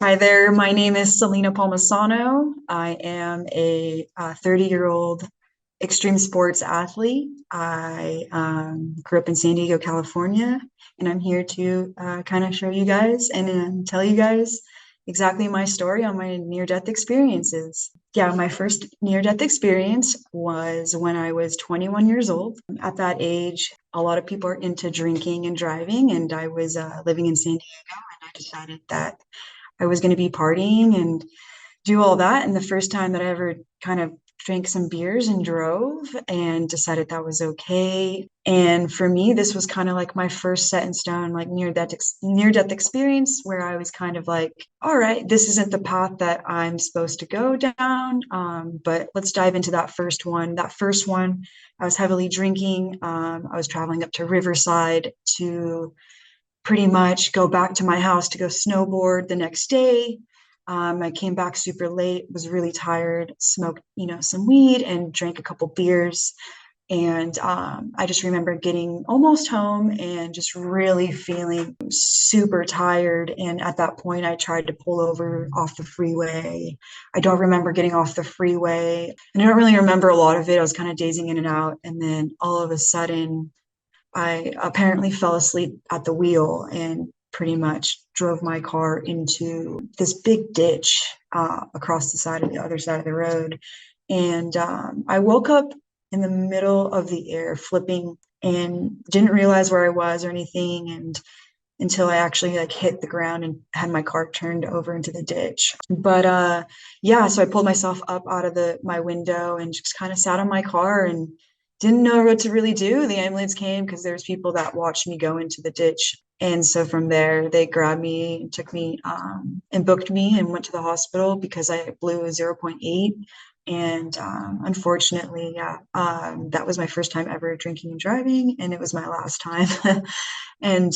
Hi there, my name is Salina Palmisano. I am a 30-year-old extreme sports athlete. I grew up in San Diego, California, and I'm here to kind of show you guys and tell you guys exactly my story on my near-death experiences. Yeah, my first near-death experience was when I was 21 years old. At that age, a lot of people are into drinking and driving, and I was living in San Diego, and I decided that I was going to be partying and do all that. And the first time that I ever kind of drank some beers and drove and decided that was okay. And for me, this was kind of like my first set in stone, like near death experience where I was kind of like, all right, this isn't the path that I'm supposed to go down. But let's dive into that first one. That first one, I was heavily drinking. I was traveling up to Riverside to pretty much go back to my house to go snowboard the next day. I came back super late, was really tired, smoked, some weed and drank a couple beers. And I just remember getting almost home and just really feeling super tired. And at that point, I tried to pull over off the freeway. I don't remember getting off the freeway. And I don't really remember a lot of it. I was kind of dazing in and out. And then all of a sudden, I apparently fell asleep at the wheel and pretty much drove my car into this big ditch across the other side of the road. And I woke up in the middle of the air, flipping, and didn't realize where I was or anything. And until I actually like hit the ground and had my car turned over into the ditch. But yeah, so I pulled myself up out of my window and just kind of sat on my car and didn't know what to really do. The ambulance came because there's people that watched me go into the ditch. And so from there, they grabbed me and took me and booked me and went to the hospital because I blew a zero point 0.8. And unfortunately, yeah, that was my first time ever drinking and driving, and it was my last time. And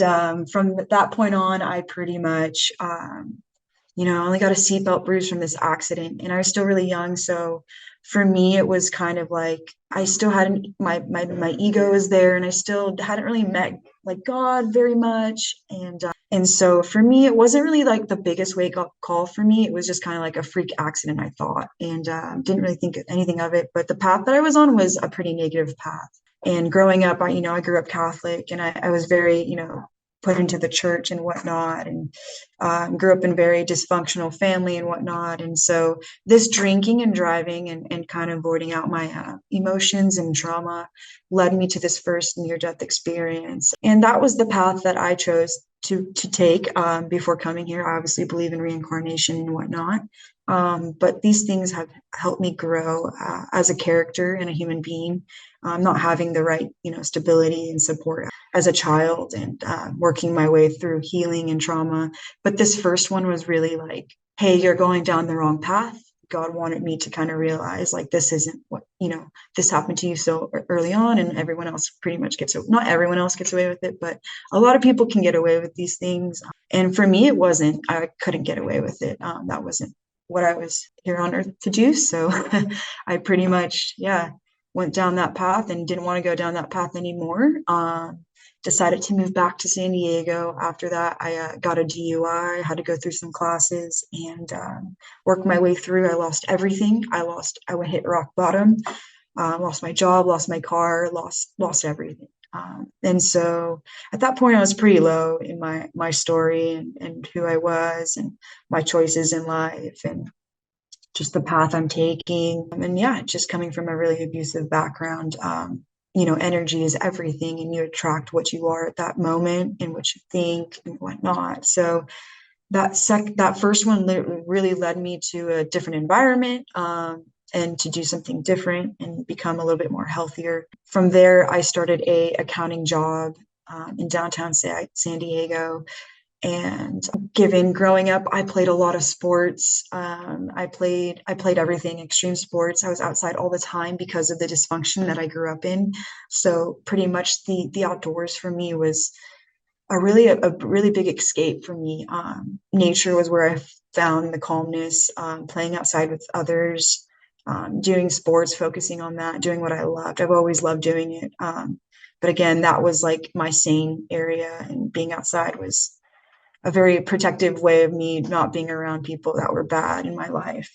from that point on, I pretty much, only got a seatbelt bruise from this accident, and I was still really young. So for me, it was kind of like I still hadn't my ego was there, and I still hadn't really met like God very much, and so for me, it wasn't really like the biggest wake up call for me. It was just kind of like a freak accident, I thought, and didn't really think anything of it. But the path that I was on was a pretty negative path. And growing up, I grew up Catholic, and I was very, put into the church and whatnot, and grew up in very dysfunctional family and whatnot. And so this drinking and driving and kind of voiding out my emotions and trauma led me to this first near-death experience. And that was the path that I chose to take before coming here. I obviously believe in reincarnation and whatnot. But these things have helped me grow as a character and a human being, not having the right, stability and support as a child, and working my way through healing and trauma. But this first one was really like, hey, you're going down the wrong path. God wanted me to kind of realize like this isn't what, this happened to you so early on, and everyone else pretty much not everyone else gets away with it, but a lot of people can get away with these things. And for me, I couldn't get away with it. That wasn't what I was here on earth to do. So I pretty much, yeah, went down that path and didn't want to go down that path anymore. Decided to move back to San Diego. After that, I got a DUI, had to go through some classes and work my way through. I lost everything. I would hit rock bottom, lost my job, lost my car, lost everything. And so at that point, I was pretty low in my story and who I was and my choices in life and just the path I'm taking. And yeah, just coming from a really abusive background, energy is everything, and you attract what you are at that moment and what you think and whatnot. So that first one really led me to a different environment, and to do something different and become a little bit more healthier. From there, I started a accounting job in downtown San Diego. And given growing up, I played a lot of sports. I played everything, extreme sports. I was outside all the time because of the dysfunction that I grew up in. So pretty much the outdoors for me was a really big escape for me. Nature was where I found the calmness. Playing outside with others, doing sports, focusing on that, doing what I loved. I've always loved doing it. But again, that was like my sane area, and being outside was a very protective way of me not being around people that were bad in my life.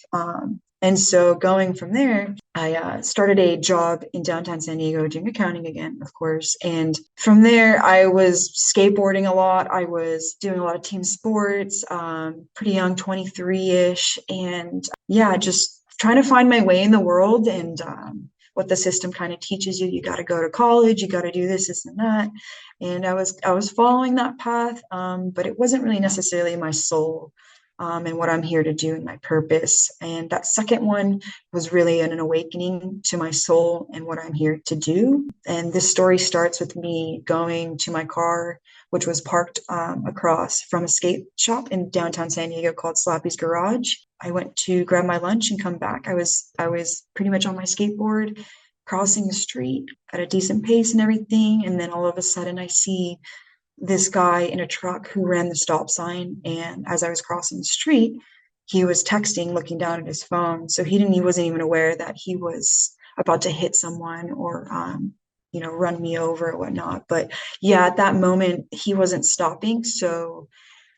And so going from there, I started a job in downtown San Diego doing accounting again, of course. And from there, I was skateboarding a lot. I was doing a lot of team sports, pretty young, 23-ish. And yeah, just trying to find my way in the world and what the system kind of teaches you. You got to go to college, you got to do this and that. And I was following that path, but it wasn't really necessarily my soul. And what I'm here to do and my purpose. And that second one was really an awakening to my soul and what I'm here to do. And this story starts with me going to my car, which was parked across from a skate shop in downtown San Diego called Slappy's Garage. I went to grab my lunch and come back. I was pretty much on my skateboard, crossing the street at a decent pace and everything. And then all of a sudden I see this guy in a truck who ran the stop sign. And as I was crossing the street, he was texting, looking down at his phone. So he wasn't even aware that he was about to hit someone or, run me over or whatnot. But yeah, at that moment, he wasn't stopping. So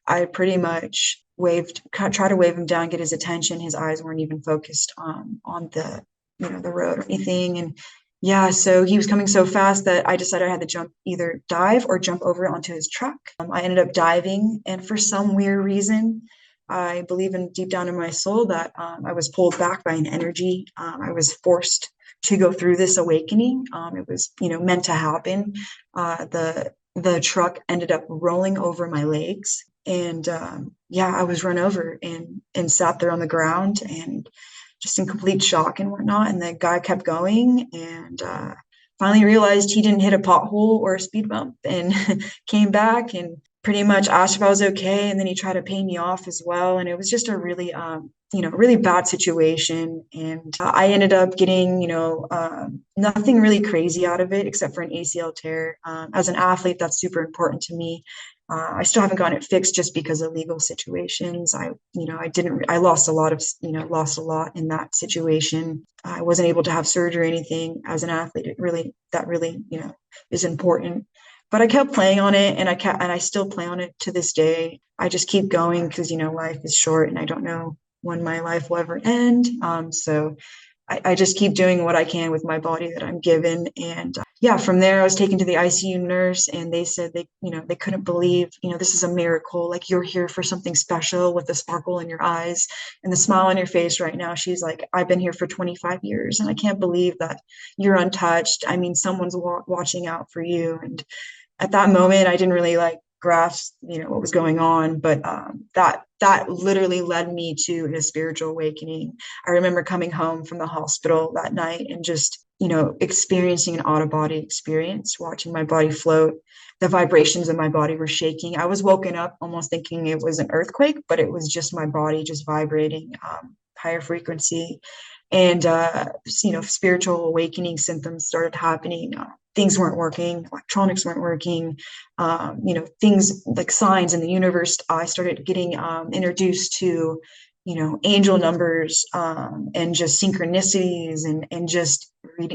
I pretty much tried to wave him down, get his attention. His eyes weren't even focused on the, the road or anything. And yeah, so he was coming so fast that I decided I had to either dive or jump over onto his truck. I ended up diving, and for some weird reason, I believe in deep down in my soul that I was pulled back by an energy. I was forced to go through this awakening. It was, meant to happen. The truck ended up rolling over my legs, and I was run over and sat there on the ground and just in complete shock and whatnot. And the guy kept going and finally realized he didn't hit a pothole or a speed bump and came back and pretty much asked if I was okay. And then he tried to pay me off as well. And it was just a really, really bad situation. And I ended up getting, nothing really crazy out of it except for an ACL tear. As an athlete, that's super important to me. I still haven't gotten it fixed just because of legal situations. I lost a lot in that situation. I wasn't able to have surgery or anything as an athlete. That really, is important. But I kept playing on it, and I still play on it to this day. I just keep going because, life is short and I don't know when my life will ever end. So I just keep doing what I can with my body that I'm given. And from there, I was taken to the ICU nurse, and they said they couldn't believe, this is a miracle. Like, you're here for something special with the sparkle in your eyes and the smile on your face right now. She's like, I've been here for 25 years and I can't believe that you're untouched. I mean, someone's watching out for you. And at that moment, I didn't really grasp, what was going on, but that literally led me to a spiritual awakening. I remember coming home from the hospital that night and just, experiencing an out-of-body experience, watching my body float. The vibrations of my body were shaking. I was woken up almost thinking it was an earthquake, but it was just my body just vibrating, higher frequency. And, spiritual awakening symptoms started happening. Things weren't working, electronics weren't working, things like signs in the universe. I started getting introduced to, angel numbers and just synchronicities and just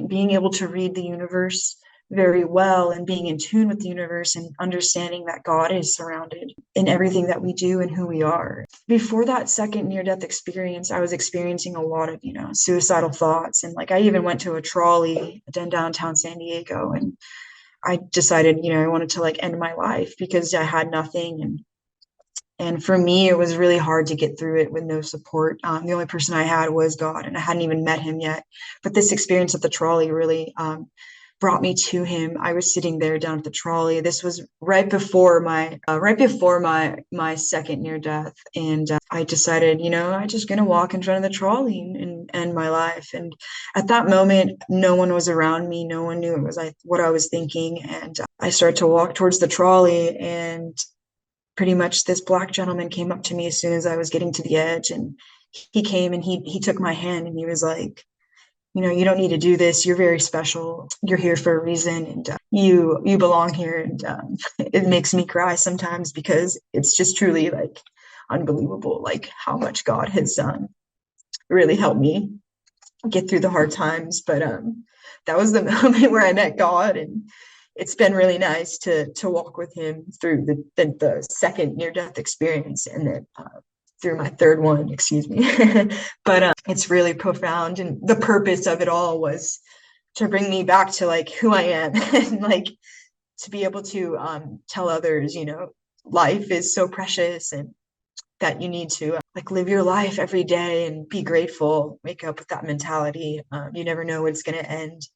being able to read the universe very well and being in tune with the universe and understanding that God is surrounded in everything that we do and who we are. Before that second near-death experience, I was experiencing a lot of, suicidal thoughts. And I even went to a trolley in downtown San Diego, and I decided, I wanted to end my life because I had nothing. And for me, it was really hard to get through it with no support. The only person I had was God, and I hadn't even met him yet. But this experience at the trolley really brought me to him. I was sitting there down at the trolley. This was right before my second near death, and I decided, I'm just gonna walk in front of the trolley and end my life. And at that moment, no one was around me. No one knew it was what I was thinking. And I started to walk towards the trolley, and pretty much this Black gentleman came up to me as soon as I was getting to the edge, and he came and he took my hand, and he was like, you don't need to do this. You're very special. You're here for a reason, and you belong here. And it makes me cry sometimes because it's just truly unbelievable, how much God has really helped me get through the hard times. But that was the moment where I met God, and it's been really nice to walk with him through the second near-death experience, and then through my third one, excuse me. But it's really profound, and the purpose of it all was to bring me back to like who I am and like to be able to tell others, life is so precious, and that you need to like live your life every day and be grateful, wake up with that mentality. You never know when it's going to end.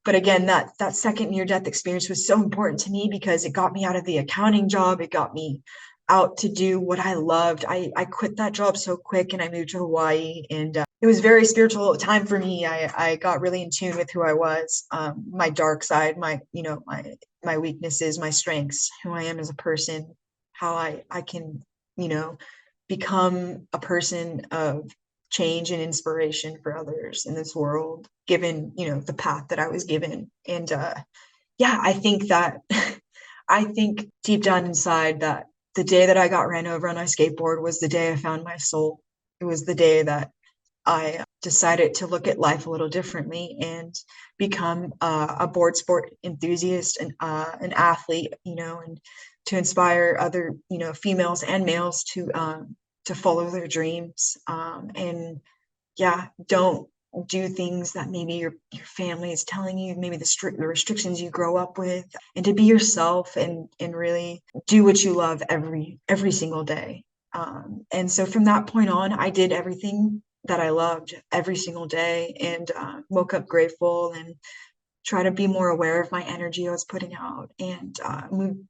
But again, that second near-death experience was so important to me because it got me out of the accounting job. It got me out to do what I loved. I quit that job so quick and I moved to Hawaii, and it was very spiritual time for me. I got really in tune with who I was, my dark side, my weaknesses, my strengths, who I am as a person, how I can, become a person of change and inspiration for others in this world, given, the path that I was given. And yeah, I think that I think deep down inside that the day that I got ran over on my skateboard was the day I found my soul. It was the day that I decided to look at life a little differently and become a board sport enthusiast and an athlete, and to inspire other, females and males to follow their dreams. And yeah, don't do things that maybe your family is telling you, maybe the restrictions you grow up with, and to be yourself and really do what you love every single day. And so from that point on, I did everything that I loved every single day, and woke up grateful and try to be more aware of my energy I was putting out. And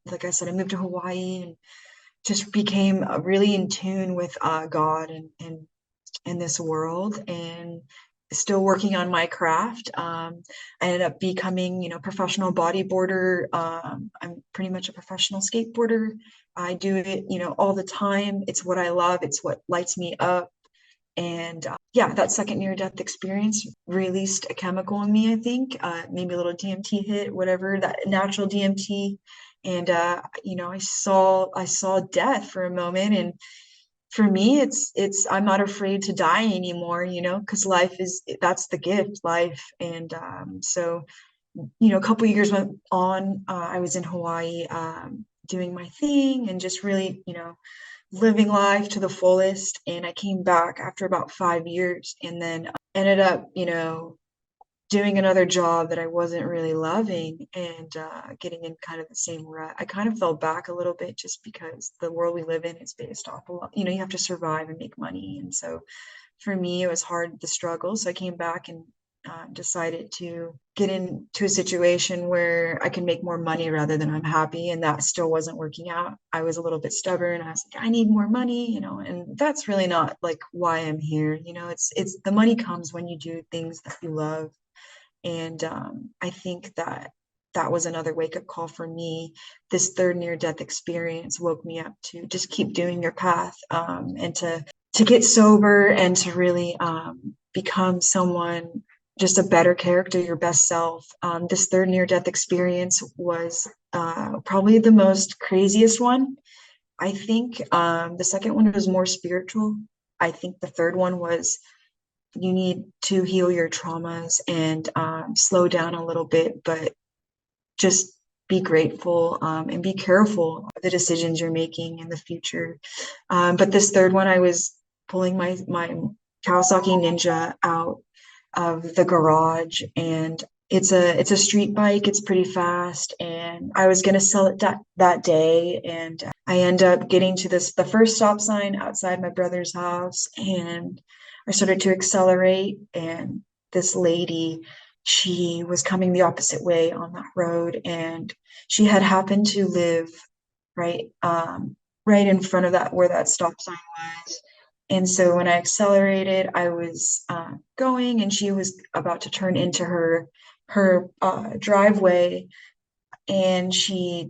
like I said, I moved to Hawaii and just became really in tune with God and this world, and still working on my craft. I ended up becoming, professional bodyboarder. I'm pretty much a professional skateboarder. I do it, all the time. It's what I love. It's what lights me up. And yeah, that second near-death experience released a chemical in me, I think, maybe a little DMT hit, whatever, that natural DMT. And I saw death for a moment, and for me, I'm not afraid to die anymore, because that's the gift, life. And so, a couple of years went on. I was in Hawaii, doing my thing and just really, living life to the fullest. And I came back after about 5 years, and then ended up, doing another job that I wasn't really loving, and getting in kind of the same rut. I kind of fell back a little bit just because the world we live in is based off a lot, you have to survive and make money. And so for me, it was hard, the struggle. So I came back and decided to get into a situation where I can make more money rather than I'm happy. And that still wasn't working out. I was a little bit stubborn. I was like, I need more money, and that's really not like why I'm here. It's the money comes when you do things that you love. And I think that was another wake-up call for me. This third near-death experience woke me up to just keep doing your path, and to get sober and to really become someone, just a better character, your best self. This third near-death experience was probably the most craziest one. I think the second one was more spiritual. I think the third one was, you need to heal your traumas and slow down a little bit, but just be grateful, and be careful of the decisions you're making in the future. But this third one, I was pulling my Kawasaki Ninja out of the garage, and it's a street bike. It's pretty fast, and I was going to sell it that day. And I end up getting to the first stop sign outside my brother's house, and I started to accelerate, and this lady, she was coming the opposite way on that road, and she had happened to live right in front of where that stop sign was. And so when I accelerated, I was going, and she was about to turn into her driveway, and she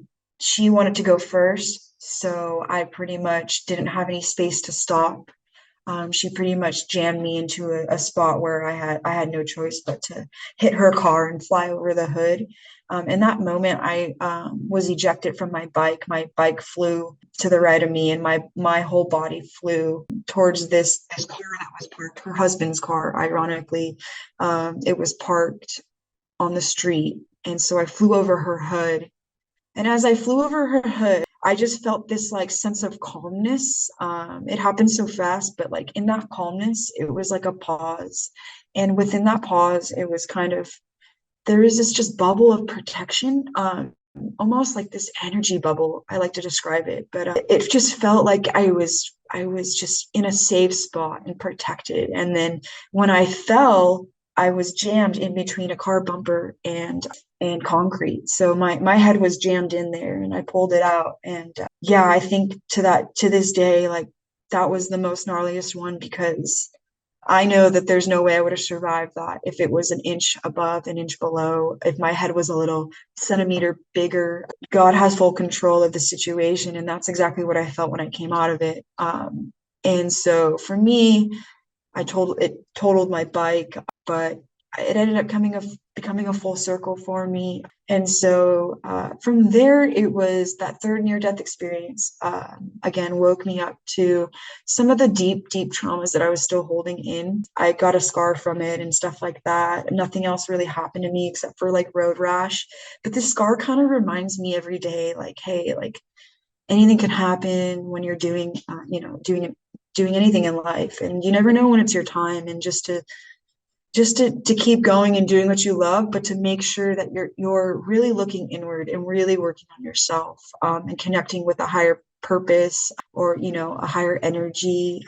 wanted to go first. So I pretty much didn't have any space to stop. She pretty much jammed me into a spot where I had no choice but to hit her car and fly over the hood. In that moment, I was ejected from my bike. My bike flew to the right of me, and my whole body flew towards this car that was parked, her husband's car. Ironically, it was parked on the street, And so I flew over her hood. And as I flew over her hood, I just felt this like sense of calmness. It happened so fast, but like in that calmness, it was like a pause. And within that pause, it was kind of, there is this just bubble of protection, almost like this energy bubble. I like to describe it, but it just felt like I was just in a safe spot and protected. And then when I fell, I was jammed in between a car bumper and concrete. So my head was jammed in there, and I pulled it out. And yeah, I think to this day, like that was the most gnarliest one, because I know that there's no way I would have survived that if it was an inch above, an inch below, if my head was a little centimeter bigger. God has full control of the situation, and that's exactly what I felt when I came out of it. And so for me, it totaled my bike, but it ended up becoming a full circle for me. And so from there, it was that third near-death experience, again, woke me up to some of the deep, deep traumas that I was still holding in. I got a scar from it and stuff like that. Nothing else really happened to me except for like road rash. But this scar kind of reminds me every day, like, hey, like anything can happen when you're doing anything in life, and you never know when it's your time. And just to keep going and doing what you love, but to make sure that you're really looking inward and really working on yourself, and connecting with a higher purpose, or a higher energy.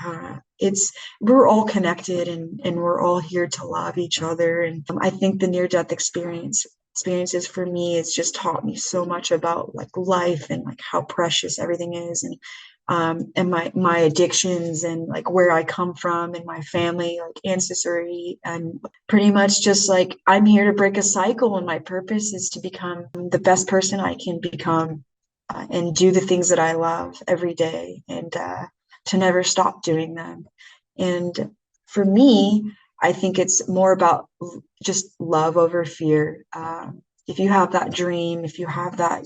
We're all connected, and we're all here to love each other. And I think the near-death experiences for me, it's just taught me so much about like life and like how precious everything is. And my addictions, and like where I come from, and my family, like ancestry, and pretty much just like I'm here to break a cycle, and my purpose is to become the best person I can become, and do the things that I love every day, and to never stop doing them. And for me, I think it's more about just love over fear. If you have that dream, if you have that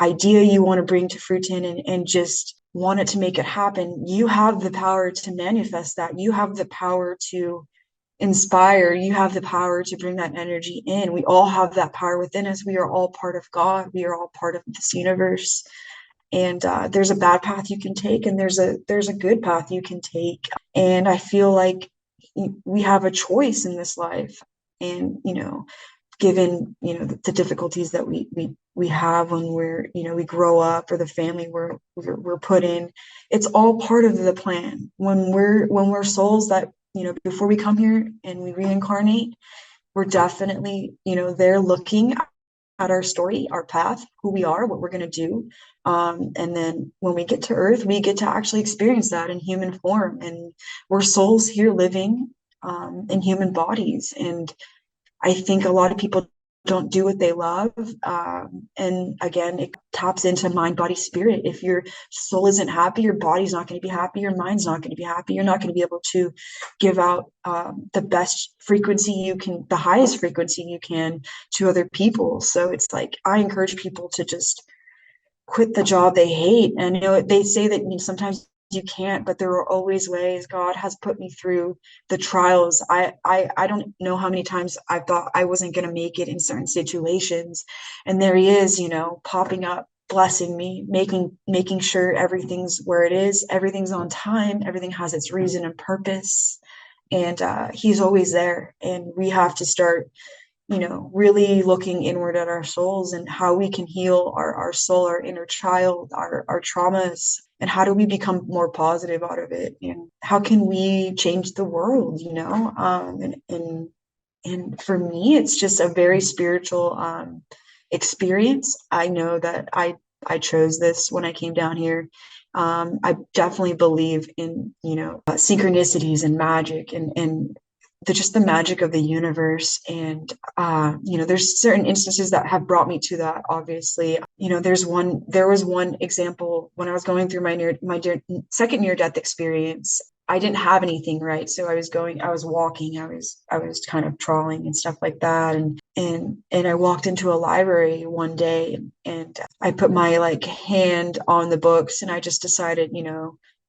idea you want to bring to fruition, and just want it to make it happen, you have the power to manifest that. You have the power to inspire. You have the power to bring that energy in. We all have that power within us. We are all part of God. We are all part of this universe. And there's a bad path you can take, and there's a good path you can take. And I feel like we have a choice in this life. And given the difficulties that we have when we grow up, or the family we're put in, it's all part of the plan. When we're souls that before we come here and we reincarnate, we're definitely they're looking at our story, our path, who we are, what we're going to do. And then when we get to earth, we get to actually experience that in human form, and we're souls here living in human bodies. And I think a lot of people don't do what they love. And again, it taps into mind, body, spirit. If your soul isn't happy, your body's not going to be happy, your mind's not going to be happy. You're not going to be able to give out the best frequency you can, the highest frequency you can, to other people. So it's like, I encourage people to just quit the job they hate. And they say that sometimes you can't, but there are always ways. God has put me through the trials. I don't know how many times I thought I wasn't going to make it in certain situations, and there he is, popping up, blessing me, making sure everything's where it is, everything's on time, everything has its reason and purpose. And he's always there, and we have to start really looking inward at our souls, and how we can heal our soul, our inner child, our traumas, and how do we become more positive out of it, and how can we change the world, and for me, it's just a very spiritual experience. I know that I chose this when I came down here. I definitely believe in synchronicities and magic, and just the magic of the universe. And there's certain instances that have brought me to that. Obviously, there was one example when I was going through my second near-death experience. I didn't have anything, right? So I was walking, I was kind of trawling and stuff like that. And I walked into a library one day, and I put my hand on the books, and I just decided,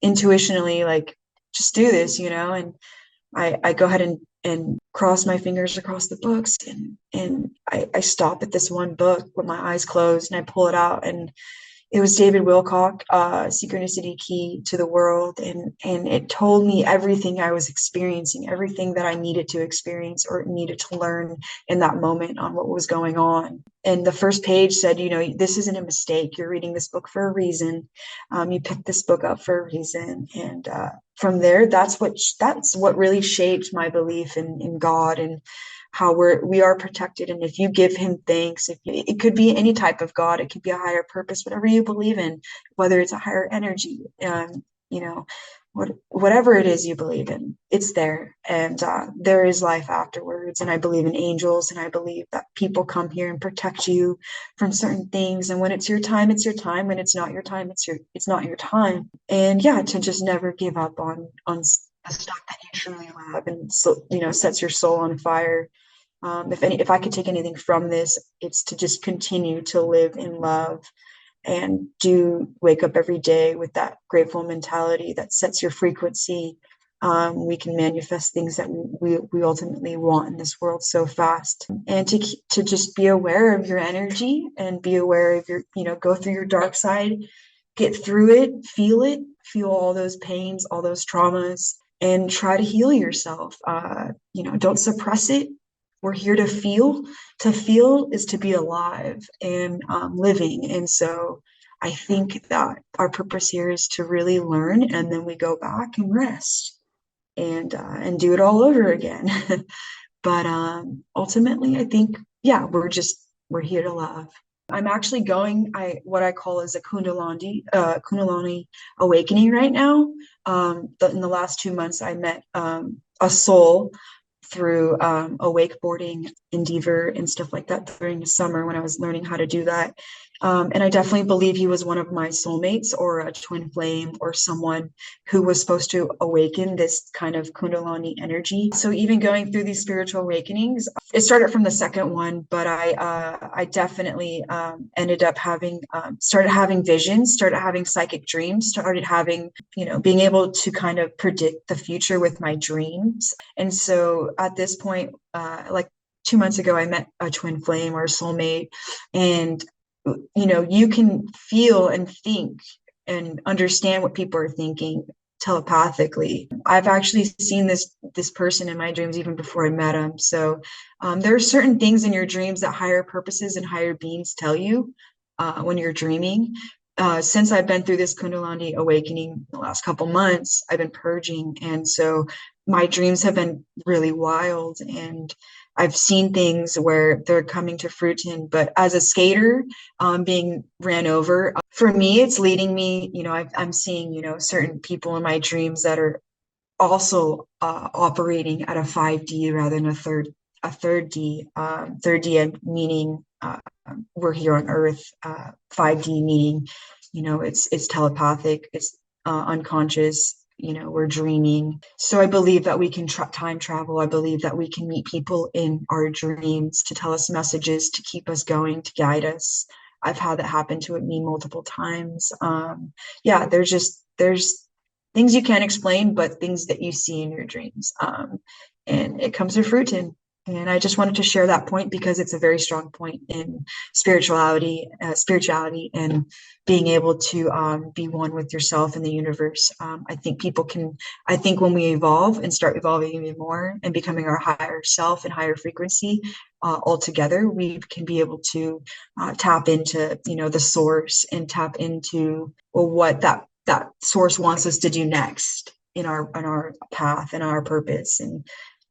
intuitionally, just do this, and I go ahead and cross my fingers across the books, and I stop at this one book with my eyes closed, and I pull it out, and it was David Wilcock, Synchronicity Key to the World. And it told me everything I was experiencing, everything that I needed to experience or needed to learn in that moment on what was going on. And the first page said, this isn't a mistake. You're reading this book for a reason. You picked this book up for a reason. And from there, that's what really shaped my belief in God and how we are protected. And if you give him thanks, it could be any type of God, it could be a higher purpose, whatever you believe in, whether it's a higher energy, whatever it is you believe in, it's there. And there is life afterwards. And I believe in angels, and I believe that people come here and protect you from certain things. And when it's your time, it's your time. When it's not your time, it's not your time. And yeah, to just never give up on the stuff that you truly love, and so, sets your soul on fire. If I could take anything from this, it's to just continue to live in love and wake up every day with that grateful mentality that sets your frequency. We can manifest things that we ultimately want in this world so fast. And to just be aware of your energy, and be aware of your, go through your dark side, get through it, feel all those pains, all those traumas, and try to heal yourself. Don't suppress it. We're here to feel. To feel is to be alive and living. And so I think that our purpose here is to really learn, and then we go back and rest and do it all over again. But ultimately, I think, yeah, we're here to love. I'm actually going, what I call is a Kundalini awakening right now. In the last 2 months, I met a soul through a wakeboarding endeavor and stuff like that during the summer when I was learning how to do that. And I definitely believe he was one of my soulmates, or a twin flame, or someone who was supposed to awaken this kind of Kundalini energy. So even going through these spiritual awakenings, it started from the second one, but I definitely ended up started having visions, started having psychic dreams, started having, being able to kind of predict the future with my dreams. And so at this point, like 2 months ago, I met a twin flame or a soulmate, and you can feel and think and understand what people are thinking telepathically. I've actually seen this person in my dreams even before I met him. So there are certain things in your dreams that higher purposes and higher beings tell you when you're dreaming. Since I've been through this Kundalini awakening the last couple months, I've been purging, and so my dreams have been really wild, and I've seen things where they're coming to fruition. But as a skater, being ran over, for me, it's leading me, I'm seeing, certain people in my dreams that are also operating at a 5D rather than a third D. Third D meaning we're here on Earth. 5D meaning, it's telepathic, it's unconscious. We're dreaming. So I believe that we can time travel. I believe that we can meet people in our dreams to tell us messages, to keep us going, to guide us. I've had that happen to me multiple times. Yeah, there's things you can't explain, but things that you see in your dreams. And it comes to fruition. And I just wanted to share that point because it's a very strong point in spirituality, and being able to be one with yourself and the universe. I think when we evolve and start evolving even more and becoming our higher self and higher frequency altogether, we can be able to tap into, the source, and tap into what that source wants us to do next in our path and our purpose, and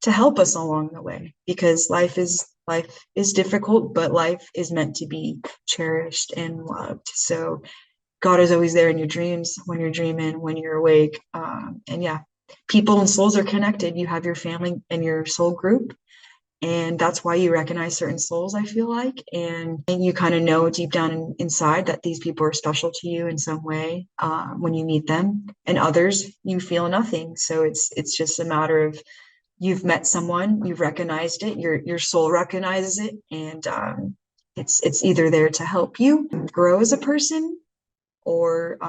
to help us along the way, because life is difficult, but life is meant to be cherished and loved. So God is always there in your dreams, when you're dreaming, when you're awake. And yeah, people and souls are connected. You have your family and your soul group, and that's why you recognize certain souls, I feel like, and you kind of know deep down inside that these people are special to you in some way when you meet them, and others you feel nothing. So it's just a matter of, you've met someone, you've recognized it, your soul recognizes it, and it's either there to help you grow as a person, or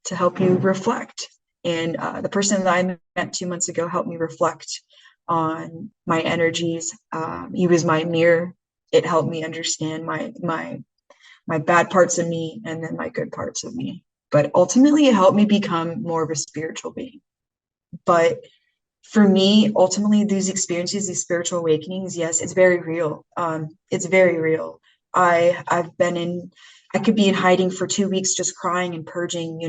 to help you reflect And the person that I met 2 months ago helped me reflect on my energies. He was my mirror. It helped me understand my bad parts of me and then my good parts of me. But ultimately, it helped me become more of a spiritual being. But for me, ultimately, these experiences, these spiritual awakenings, yes, it's very real. It's very real. I've been in, I could be in hiding for 2 weeks, just crying and purging,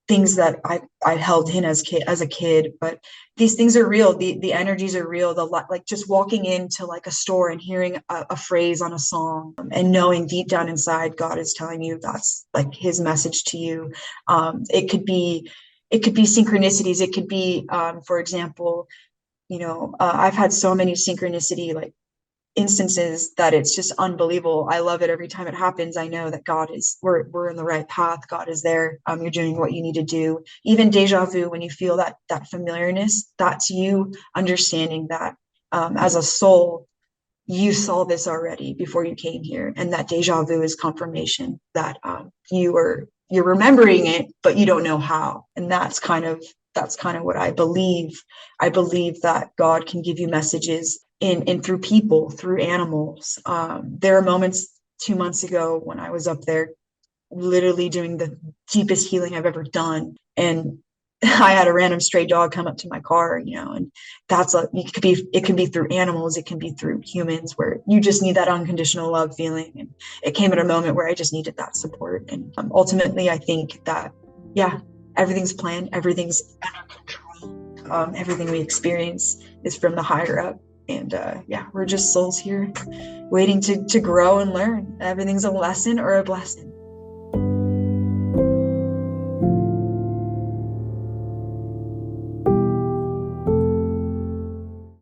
things that I held in as a kid. But these things are real. The energies are real. Like just walking into like a store and hearing a phrase on a song, and knowing deep down inside God is telling you that's like His message to you. It could be synchronicities. It could be, for example, I've had so many synchronicity like instances that it's just unbelievable. I love it every time it happens. I know that we're in the right path. God is there. You're doing what you need to do. Even deja vu, when you feel that familiarness, that's you understanding that as a soul, you saw this already before you came here, and that deja vu is confirmation that you're remembering it, but you don't know how. And that's kind of what I believe. I believe that God can give you messages in through people, through animals. There are moments 2 months ago when I was up there literally doing the deepest healing I've ever done, and I had a random stray dog come up to my car, and it can be through animals, it can be through humans, where you just need that unconditional love feeling. And it came at a moment where I just needed that support. And ultimately, I think that, yeah, everything's planned, everything's under control. Everything we experience is from the higher up. And yeah, we're just souls here waiting to grow and learn. Everything's a lesson or a blessing.